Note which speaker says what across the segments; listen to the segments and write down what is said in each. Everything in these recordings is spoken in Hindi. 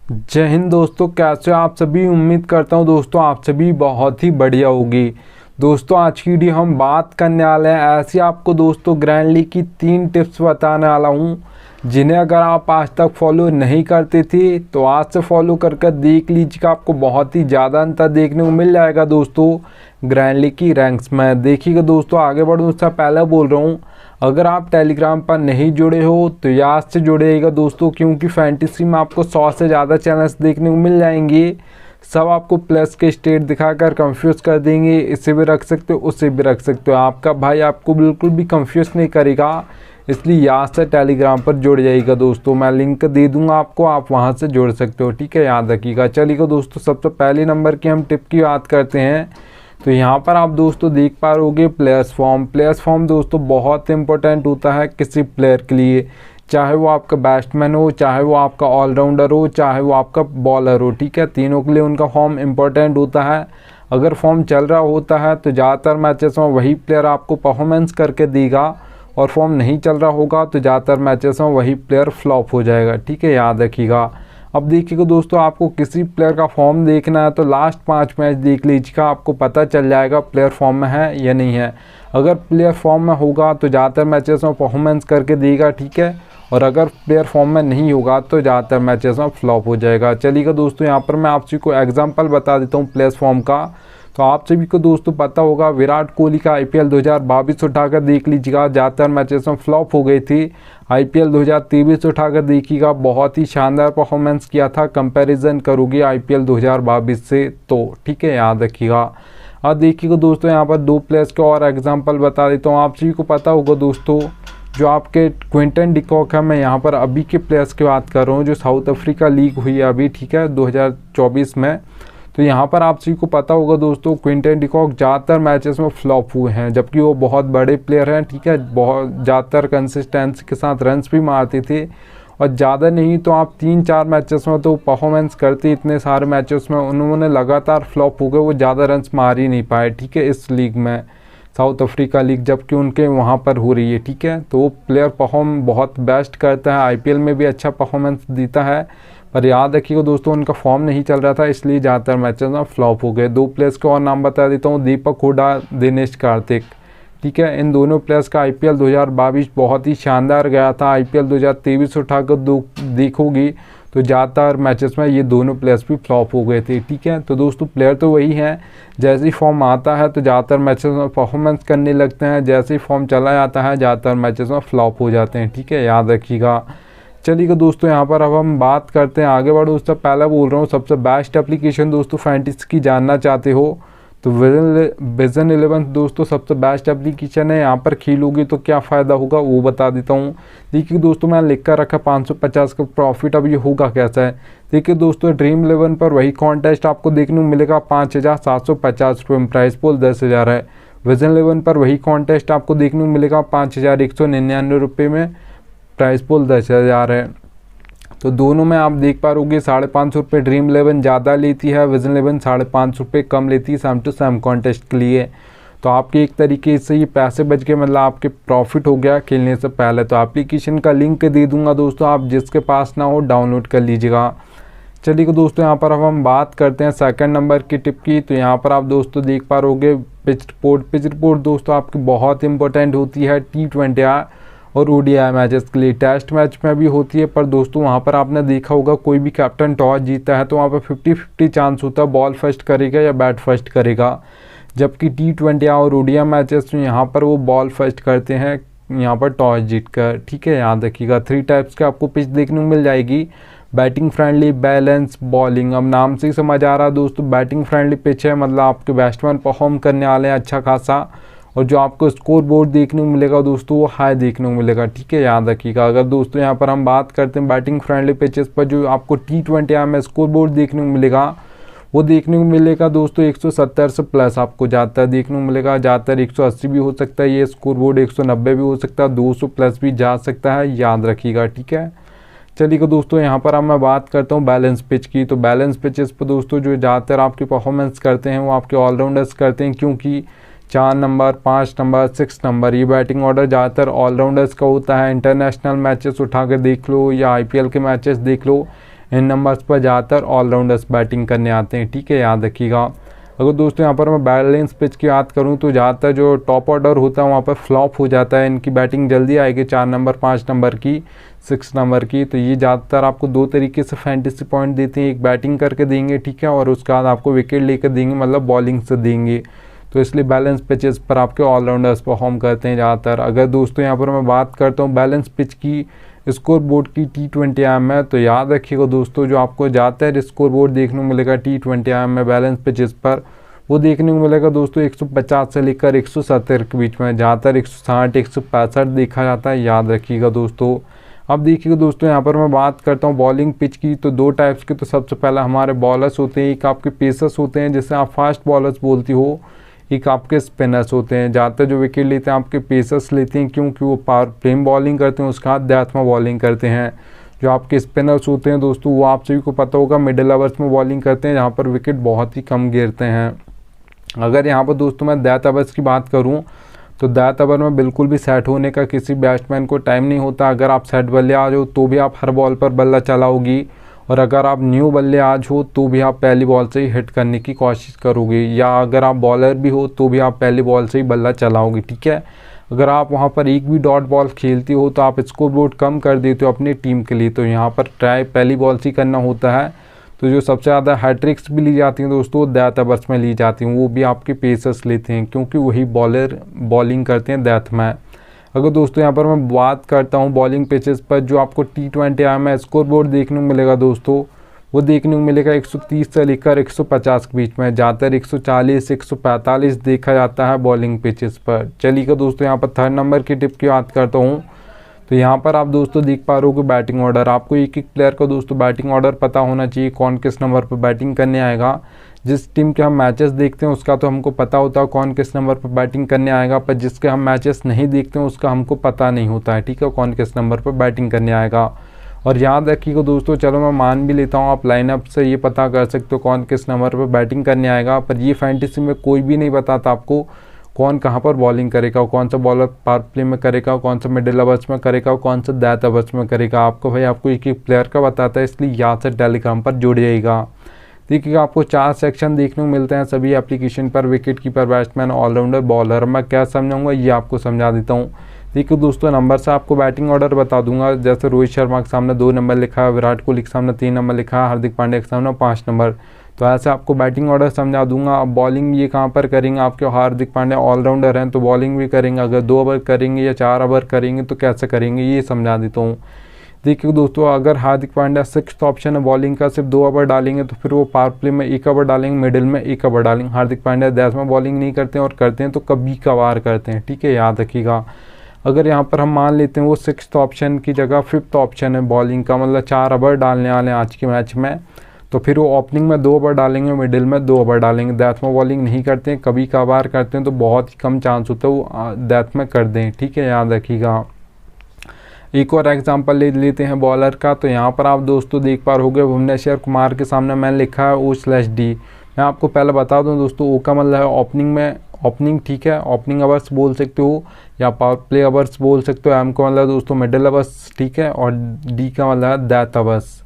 Speaker 1: जय हिंद दोस्तों, कैसे हो आप सभी। उम्मीद करता हूँ दोस्तों आप सभी बहुत ही बढ़िया होगी। दोस्तों आज की वीडियो हम बात करने वाले हैं ऐसी आपको दोस्तों ग्रैंड लीग की 3 टिप्स बताने वाला हूँ, जिन्हें अगर आप आज तक फॉलो नहीं करते थे तो आज से फॉलो करके देख लीजिएगा। आपको बहुत ही ज़्यादा अंतर देखने को मिल जाएगा दोस्तों ग्रैंड लीग की रैंक्स में। देखिएगा दोस्तों, आगे बढ़ूँ उससे पहले बोल रहा हूँ, अगर आप टेलीग्राम पर नहीं जुड़े हो तो याद से जुड़िएगा दोस्तों, क्योंकि फैंटेसी में आपको 100 से ज़्यादा चैनल्स देखने को मिल जाएंगे। सब आपको प्लस के स्टेट दिखाकर कंफ्यूज कर देंगे, इसे भी रख सकते हो उसे भी रख सकते हो। आपका भाई आपको बिल्कुल भी कंफ्यूज नहीं करेगा, इसलिए याद से टेलीग्राम पर जुड़ जाइएगा दोस्तों। मैं लिंक दे दूंगा आपको, आप वहां से जुड़ सकते हो, ठीक है, याद रखिएगा। चलिएगा दोस्तों, सबसे पहले नंबर की हम टिप की बात करते हैं। तो यहाँ पर आप दोस्तों देख पा रहोगे प्लेयर्स फॉर्म। प्लेयर्स फॉर्म दोस्तों बहुत इंपॉर्टेंट होता है किसी प्लेयर के लिए, चाहे वो आपका बैट्समैन हो, चाहे वो आपका ऑलराउंडर हो, चाहे वो आपका बॉलर हो, ठीक है। तीनों के लिए उनका फॉर्म इंपॉर्टेंट होता है। अगर फॉर्म चल रहा होता है तो ज़्यादातर मैचेस में वही प्लेयर आपको परफॉर्मेंस करके देगा, और फॉर्म नहीं चल रहा होगा तो ज़्यादातर मैचेस में वही प्लेयर फ्लॉप हो जाएगा, ठीक है, याद रखिएगा। अब देखिएगा दोस्तों, आपको किसी प्लेयर का फॉर्म देखना है तो लास्ट 5 मैच देख लीजिएगा, आपको पता चल जाएगा प्लेयर फॉर्म में है या नहीं है। अगर प्लेयर फॉर्म में होगा तो ज़्यादातर मैचेस में परफॉर्मेंस करके देगा, ठीक है, और अगर प्लेयर फॉर्म में नहीं होगा तो ज़्यादातर मैचेस में फ्लॉप हो जाएगा। चलिएगा दोस्तों, यहाँ पर मैं आप सभी को एग्जाम्पल बता देता हूँ प्लेयर फॉर्म का। तो आप सभी को दोस्तों पता होगा विराट कोहली का IPL 2022 उठाकर देख लीजिएगा, ज़्यादातर मैचेस में फ्लॉप हो गई थी। IPL 2023 उठाकर देखिएगा, बहुत ही शानदार परफॉर्मेंस किया था। कंपैरिजन करोगे IPL 2022 से तो, ठीक है, याद रखिएगा। अब देखिएगा दोस्तों, यहाँ पर 2 प्लेयर्स के और एग्जाम्पल बता देता हूँ। आप सभी को पता होगा दोस्तों, जो आपके क्विंटन डिकॉक है, मैं यहाँ पर अभी के प्लेयर्स की बात कर रहा हूँ, जो साउथ अफ्रीका लीग हुई है अभी, ठीक है, 2024 में। तो यहाँ पर आप सभी को पता होगा दोस्तों, क्विंटन डिकॉक ज़्यादातर मैचेस में फ्लॉप हुए हैं, जबकि वो बहुत बड़े प्लेयर हैं, ठीक है, बहुत ज़्यादातर कंसिस्टेंसी के साथ रन्स भी मारते थे, और ज़्यादा नहीं तो आप 3-4 मैचेस में तो परफॉर्मेंस करते। इतने सारे मैचेस में उन्होंने लगातार फ्लॉप हो गए, वो ज़्यादा रन्स मार ही नहीं पाए, ठीक है, इस लीग में, साउथ अफ्रीका लीग, जबकि उनके वहाँ पर हो रही है, ठीक है। तो वो प्लेयर परफॉर्म बहुत बेस्ट करता है, IPL में भी अच्छा परफॉर्मेंस देता है, पर याद रखिएगा दोस्तों उनका फॉर्म नहीं चल रहा था, इसलिए ज़्यादातर मैचेस में फ्लॉप हो गए। 2 प्लेयर्स के और नाम बता देता हूँ, दीपक हुडा, दिनेश कार्तिक, ठीक है। इन दोनों प्लेयर्स का IPL 2022 बहुत ही शानदार गया था। IPL 2023 उठाकर देखोगी तो ज़्यादातर मैचेस में ये दोनों प्लेयर्स भी फ्लॉप हो गए थे, ठीक है। तो दोस्तों प्लेयर तो वही हैं, जैसे ही फॉर्म आता है तो ज़्यादातर मैचेस में परफॉर्मेंस करने लगते हैं, जैसे ही फॉर्म चला जाता है ज़्यादातर मैचेस में फ्लॉप हो जाते हैं, ठीक है, याद रखिएगा। चलिएगा दोस्तों, यहाँ पर अब हम बात करते हैं, आगे बढ़ो उससे पहले बोल रहा हूँ सबसे बेस्ट एप्लीकेशन दोस्तों फैंटेसी की जानना चाहते हो तो विजन 11 दोस्तों सबसे बेस्ट एप्लीकेशन है। यहाँ पर खेलोगे तो क्या फ़ायदा होगा वो बता देता हूँ। देखिए दोस्तों, मैंने लिख कर रखा 550 का प्रॉफिट। अब ये होगा कैसा है, देखिए दोस्तों, ड्रीम 11 पर वही कॉन्टेस्ट आपको देखने को मिलेगा, 5750 रुपये में, प्राइस पोल 10,000 है। विजन 11 पर वही कॉन्टेस्ट आपको देखने को मिलेगा 5199 रुपये में, प्राइस पोल 10,000 है। तो दोनों में आप देख पा रहोगे 550 रुपये ड्रीम 11 ज़्यादा लेती है, विजन 11 550 रुपये कम लेती है सेम टू सेम कॉन्टेस्ट के लिए। तो आपके एक तरीके से ये पैसे बच गए, मतलब आपके प्रॉफिट हो गया खेलने से पहले। तो एप्लीकेशन का लिंक दे दूंगा दोस्तों, आप जिसके पास ना हो डाउनलोड कर लीजिएगा। चलिए दोस्तों, यहाँ पर अब हम बात करते हैं सेकंड नंबर की टिप की। तो यहाँ पर आप दोस्तों देख पा रहोगे पिच रिपोर्ट। पिच रिपोर्ट दोस्तों आपकी बहुत इंपॉर्टेंट होती है T20 और ODI मैचेस के लिए। टेस्ट मैच में भी होती है, पर दोस्तों वहाँ पर आपने देखा होगा कोई भी कैप्टन टॉस जीता है तो वहाँ पर 50-50 चांस होता है बॉल फर्स्ट करेगा या बैट फर्स्ट करेगा, जबकि T20 और ODI मैचेस में यहाँ पर वो बॉल फर्स्ट करते हैं, यहाँ पर टॉस जीत कर, ठीक है, याद रखिएगा। 3 टाइप्स के आपको पिच देखने को मिल जाएगी, बैटिंग फ्रेंडली, बैलेंस, बॉलिंग। अब नाम से ही समझ आ रहा है दोस्तों, बैटिंग फ्रेंडली पिच है, मतलब आपके बैट्समैन परफॉर्म करने वाले हैं अच्छा खासा, और जो आपको स्कोर बोर्ड देखने को मिलेगा दोस्तों वो हाई देखने को मिलेगा, ठीक है, याद रखिएगा। अगर दोस्तों यहाँ पर हम बात करते हैं बैटिंग फ्रेंडली पिचेस पर, जो आपको T20 में स्कोर बोर्ड देखने को मिलेगा वो देखने को मिलेगा दोस्तों 170 से प्लस आपको ज़्यादातर देखने को मिलेगा। ज़्यादातर 180 भी हो सकता है ये स्कोर बोर्ड, 190 भी हो सकता है, 200 प्लस भी जा सकता है, याद रखिएगा, ठीक है। चलिए दोस्तों, यहाँ पर अब मैं बात करता हूँ बैलेंस पिच की। तो बैलेंस पिचेस पर दोस्तों जो ज़्यादातर आपकी परफॉर्मेंस करते हैं वो आपके ऑलराउंडर्स करते हैं, क्योंकि 4 नंबर, 5 नंबर, 6 नंबर ये बैटिंग ऑर्डर ज़्यादातर ऑलराउंडर्स का होता है। इंटरनेशनल मैचेस उठा कर देख लो या IPL के मैचेस देख लो, इन नंबर्स पर ज़्यादातर ऑलराउंडर्स बैटिंग करने आते हैं, ठीक है, याद रखिएगा। अगर दोस्तों यहाँ पर मैं बैलेंस पिच की बात करूँ तो ज़्यादातर जो टॉप ऑर्डर होता है वहाँ पर फ्लॉप हो जाता है, इनकी बैटिंग जल्दी आएगी 4 नंबर 5 नंबर की 6 नंबर की। तो ये ज़्यादातर आपको 2 तरीके से फैंटेसी पॉइंट देते हैं, एक बैटिंग करके देंगे, ठीक है, और उसके बाद आपको विकेट लेकर देंगे, मतलब बॉलिंग से देंगे। तो इसलिए बैलेंस पिचेस पर आपके ऑलराउंडर्स परफॉर्म करते हैं ज़्यादातर। अगर दोस्तों यहाँ पर मैं बात करता हूँ बैलेंस पिच की स्कोर बोर्ड की T20 IM में, तो याद रखिएगा दोस्तों जो आपको ज़्यादातर स्कोर बोर्ड देखने को मिलेगा T20 IM में बैलेंस पिचेस पर, वो देखने को मिलेगा दोस्तों 150 से लेकर 170 के बीच में, ज़्यादातर 160 165 देखा जाता है, याद रखिएगा दोस्तों। अब देखिएगा दोस्तों यहाँ पर मैं बात करता हूँ बॉलिंग पिच की, तो 2 टाइप्स के। तो सबसे पहले हमारे बॉलर्स होते हैं, एक आपके पेसर्स होते हैं जिसे आप फास्ट बॉलर्स बोलती हो, एक आपके स्पिनर्स होते हैं। ज़्यादातर जो विकेट लेते हैं आपके पेसर्स लेते हैं, क्योंकि वो पावर प्लेन बॉलिंग करते हैं, उसके बाद डेथ में बॉलिंग करते हैं। जो आपके स्पिनर्स होते हैं दोस्तों वो आप सभी को पता होगा मिडिल ओवर्स में बॉलिंग करते हैं, जहाँ पर विकेट बहुत ही कम गिरते हैं। अगर यहाँ पर दोस्तों मैं डेथ ओवर्स की बात करूँ तो डेथ ओवर में बिल्कुल भी सेट होने का किसी बैट्समैन को टाइम नहीं होता। अगर आप सेट बल्लेबाज हो तो भी आप हर बॉल पर बल्ला चलाओगी, और अगर आप न्यू बल्लेबाज हो तो भी आप पहली बॉल से ही हिट करने की कोशिश करोगे, या अगर आप बॉलर भी हो तो भी आप पहली बॉल से ही बल्ला चलाओगे, ठीक है। अगर आप वहाँ पर एक भी डॉट बॉल खेलती हो तो आप स्कोर बोर्ड कम कर देते हो अपनी टीम के लिए, तो यहाँ पर ट्राई पहली बॉल से ही करना होता है। तो जो सबसे ज़्यादा हैट्रिक्स भी ली जाती हैं दोस्तों डेथ ओवर्स में ली जाती हैं, वो भी आपके पेसर्स लेते हैं, क्योंकि वही बॉलर बॉलिंग करते हैं डेथ में। अगर दोस्तों यहाँ पर मैं बात करता हूँ बॉलिंग पिचेस पर, जो आपको T20 IM में स्कोर बोर्ड देखने को मिलेगा दोस्तों, वो देखने को मिलेगा 130 से लेकर 150 के बीच में, ज़्यादातर 140 145 देखा जाता है बॉलिंग पिचेस पर। चलिएगा दोस्तों यहाँ पर 3rd नंबर की टिप की बात करता हूँ। तो यहाँ पर आप दोस्तों देख पा रहे हो कि बैटिंग ऑर्डर, आपको एक एक प्लेयर का दोस्तों बैटिंग ऑर्डर पता होना चाहिए, कौन किस नंबर पर बैटिंग करने आएगा। जिस टीम के हम मैचेस देखते हैं उसका तो हमको पता होता है कौन किस नंबर पर बैटिंग करने आएगा, पर जिसके हम मैचेस नहीं देखते हैं उसका हमको पता नहीं होता है, ठीक है, कौन किस नंबर पर बैटिंग करने आएगा। और याद रखिएगा दोस्तों, चलो मैं मान भी लेता हूँ आप लाइनअप से ये पता कर सकते हो कौन किस नंबर पर बैटिंग करने आएगा, पर ये फैंटेसी में कोई भी नहीं बताता आपको कौन कहाँ पर बॉलिंग करेगा, कौन सा बॉलर पावर प्ले में करेगा, कौन सा मिडिल ओवर्स में करेगा, कौन सा डेथ ओवर्स में करेगा। आपको भाई आपको एक एक प्लेयर का बताता है, इसलिए यहाँ से टेलीग्राम पर जुड़ जाइएगा। देखिएगा आपको 4 सेक्शन देखने को मिलते हैं सभी एप्लीकेशन पर, wicket keeper, batsman, all rounder, bowler. मैं क्या समझाऊंगा ये आपको समझा देता हूँ। देखिए दोस्तों नंबर से आपको बैटिंग ऑर्डर बता दूंगा, जैसे रोहित शर्मा के सामने 2 नंबर लिखा है, विराट कोहली के सामने 3 नंबर लिखा है, हार्दिक पांड्या के सामने 5 नंबर, तो ऐसे आपको बैटिंग ऑर्डर समझा दूंगा। अब बॉलिंग ये कहाँ पर करेंगे, आपके हार्दिक पांड्या ऑलराउंडर हैं तो बॉलिंग भी करेंगे, अगर 2 ओवर करेंगे या 4 ओवर करेंगे तो कैसे करेंगे ये समझा देता हूँ। देखिए दोस्तों अगर हार्दिक पांड्या 6th ऑप्शन है बॉलिंग का, सिर्फ 2 ओवर डालेंगे तो फिर वो पावर प्ले में 1 ओवर डालेंगे, मिडिल में 1 ओवर डालेंगे। हार्दिक पांड्या डेथ में बॉलिंग नहीं करते हैं, और करते हैं तो कभी कभार करते हैं, ठीक है, याद रखिएगा। अगर यहाँ पर हम मान लेते हैं वो 6th ऑप्शन की जगह 5th ऑप्शन है बॉलिंग का, मतलब 4 ओवर डालने वाले हैं आज के मैच में, तो फिर वो ओपनिंग में 2 ओवर डालेंगे, मिडिल में 2 ओवर डालेंगे। डेथ में बॉलिंग नहीं करते हैं, कभी कभार करते हैं, तो बहुत ही कम चांस होता है वो डेथ में कर दें, ठीक है, याद रखिएगा। एक और एग्जांपल ले लेते हैं बॉलर का, तो यहाँ पर आप दोस्तों देख पा रहे भुवनेश्वर कुमार के सामने मैंने लिखा है O/D। मैं आपको पहले बता दूं दोस्तों, ओ का मतलब है ओपनिंग में, ओपनिंग, ठीक है, ओपनिंग ओवर्स बोल सकते हो या पावर प्ले ओवर्स बोल सकते हो। एम का मतलब दोस्तों मिडिल ओवर्स, ठीक है, और डी का मतलब है डेथ ओवर्स,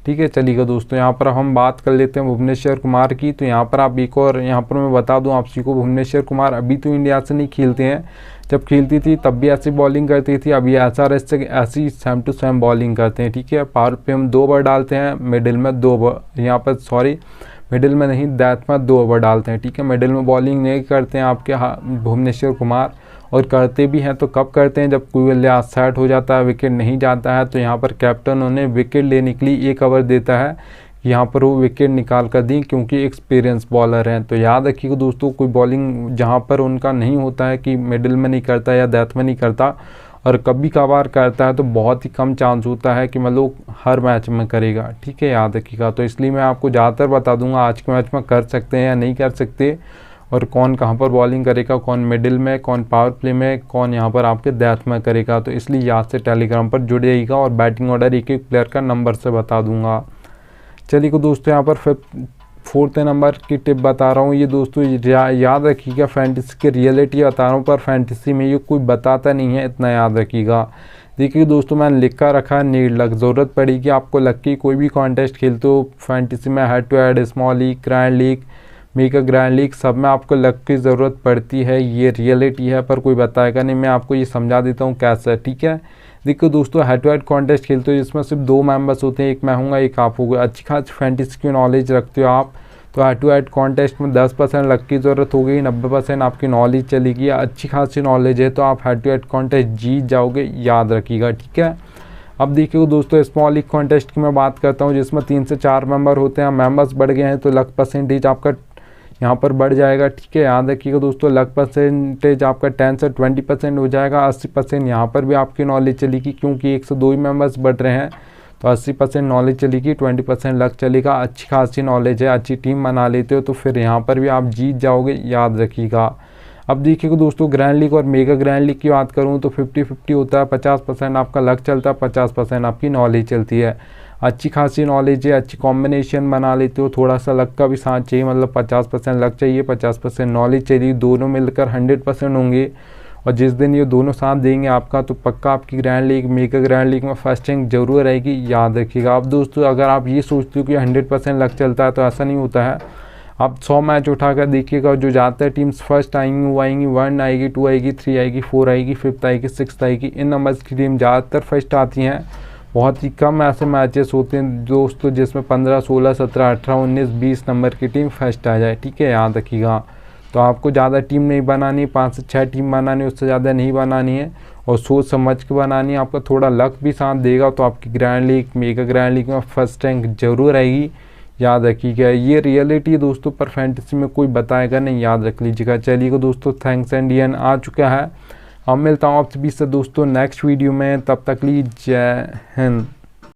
Speaker 1: ठीक है। चलिएगा दोस्तों यहाँ पर हम बात कर लेते हैं भुवनेश्वर कुमार की। तो यहाँ पर आप एक और यहाँ पर मैं बता दूं आप सभी को, भुवनेश्वर कुमार अभी तो इंडिया से नहीं खेलते हैं, जब खेलती थी तब भी ऐसी बॉलिंग करती थी, अभी SRH से ऐसी सेम टू सेम बॉलिंग करते हैं, ठीक है। पावर पे हम 2 ओवर डालते हैं, मिडिल में 2 ओवर, यहाँ पर सॉरी मिडिल में नहीं, डेथ में 2 ओवर डालते हैं, ठीक है। मिडिल में बॉलिंग नहीं करते हैं आपके भुवनेश्वर कुमार, और करते भी हैं तो कब करते हैं, जब कोई बल्लेबाज सेट हो जाता है, विकेट नहीं जाता है, तो यहाँ पर कैप्टन उन्हें विकेट लेने के लिए 1 ओवर देता है, यहाँ पर वो विकेट निकाल कर दी, क्योंकि एक्सपीरियंस बॉलर हैं। तो याद रखिएगा दोस्तों, कोई बॉलिंग जहाँ पर उनका नहीं होता है कि मिडिल में नहीं करता या डेथ में नहीं करता, और कभी कभार करता है, तो बहुत ही कम चांस होता है कि मतलब हर मैच में करेगा, ठीक है, याद रखिएगा। तो इसलिए मैं आपको ज़्यादातर बता दूंगा आज के मैच में कर सकते हैं या नहीं कर सकते, और कौन कहाँ पर बॉलिंग करेगा, कौन मिडिल में, कौन पावर प्ले में, कौन यहाँ पर आपके डेथ में करेगा। तो इसलिए याद से टेलीग्राम पर जुड़ जाइएगा, और बैटिंग ऑर्डर एक एक प्लेयर का नंबर से बता दूंगा। चलिए दोस्तों यहाँ पर 4th नंबर की टिप बता रहा हूँ। ये दोस्तों याद रखिएगा, फैंटेसी की रियलिटी बता रहा हूँ, पर फैंटेसी में ये कोई बताता नहीं है, इतना याद रखिएगा। देखिए दोस्तों मैंने लिख कर रखा है नीड लक, ज़रूरत पड़ेगी आपको लक की। कोई भी कॉन्टेस्ट खेलते हो फैंटेसी में, head to head, small league, grand league, mega grand league, सब में आपको लक की ज़रूरत पड़ती है। ये रियलिटी है, पर कोई बताएगा नहीं। मैं आपको ये समझा देता हूँ कैसे, ठीक है। देखो दोस्तों हेड टू हेड कॉन्टेस्ट खेलते हो जिसमें सिर्फ 2 मेंबर्स होते हैं, एक मैं हूँगा एक आप होगा। अच्छी खासी फैंटेसी की नॉलेज रखते हो आप तो हेड टू हेड कॉन्टेस्ट में 10% लक की ज़रूरत हो गई, 90% आपकी नॉलेज चलेगी। अच्छी खासी नॉलेज है तो आप हेड टू हेड कॉन्टेस्ट जीत जाओगे, याद रखिएगा, ठीक है। अब देखिए दोस्तों स्मॉल लीग कॉन्टेस्ट की मैं बात करता हूँ जिसमें 3 से 4 मेंबर होते हैं। मेंबर्स बढ़ गए हैं तो लक परसेंटेज आपका यहाँ पर बढ़ जाएगा, ठीक है। याद रखिएगा दोस्तों लक परसेंटेज आपका 10 से 20% हो जाएगा। 80% यहाँ पर भी आपकी नॉलेज चलेगी क्योंकि 1 से 2 ही मेंबर्स बढ़ रहे हैं तो 80% नॉलेज चलेगी, 20% लक चलेगा। अच्छी खासी नॉलेज है, अच्छी टीम बना लेते हो तो फिर यहाँ पर भी आप जीत जाओगे, याद रखिएगा। अब देखिएगा दोस्तों ग्रैंड लीग और मेगा ग्रैंड लीग की बात करूँ तो 50-50 होता है। 50% आपका लक चलता है, 50% आपकी नॉलेज चलती है। अच्छी खासी नॉलेज है, अच्छी कॉम्बिनेशन बना लेते हो। थोड़ा सा लक का भी साथ चाहिए, मतलब 50% लक चाहिए, 50% नॉलेज चाहिए, दोनों मिलकर 100% होंगे। और जिस दिन ये दोनों साथ देंगे आपका तो पक्का आपकी grand league, mega grand league में फर्स्ट रैंक जरूर रहेगी, याद रखिएगा। अब दोस्तों अगर आप ये सोचते हो कि 100% लक चलता है तो ऐसा नहीं होता है। आप 100 मैच उठाकर देखिएगा, जो ज़्यादातर टीम्स फर्स्ट आएंगी वो आएंगी, 1 आएगी, 2 आएगी, 3 आएगी, 4 आएगी, 5th आएगी, 6th आएगी। इन नंबर्स की टीम ज़्यादातर फर्स्ट आती हैं। बहुत ही कम ऐसे मैचेस होते हैं दोस्तों जिसमें 15, 16, 17, 18, 19, 20 नंबर की टीम फर्स्ट आ जाए, ठीक है, याद रखिएगा। तो आपको ज़्यादा टीम नहीं बनानी, 5 से 6 टीम बनानी, उससे ज़्यादा नहीं बनानी है और सोच समझ के बनानी है। आपका थोड़ा लक भी साथ देगा तो आपकी grand league, mega grand league में फर्स्ट रैंक जरूर आएगी, याद रखिएगा। ये रियलिटी दोस्तों, पर फैंटेसी में कोई बताएगा नहीं, याद रख लीजिएगा। चलिएगा दोस्तों, थैंक्स इंडियन आ चुका है। अब मिलता हूँ आपसे 20 से दोस्तों नेक्स्ट वीडियो में, तब तक ली जय हिंद।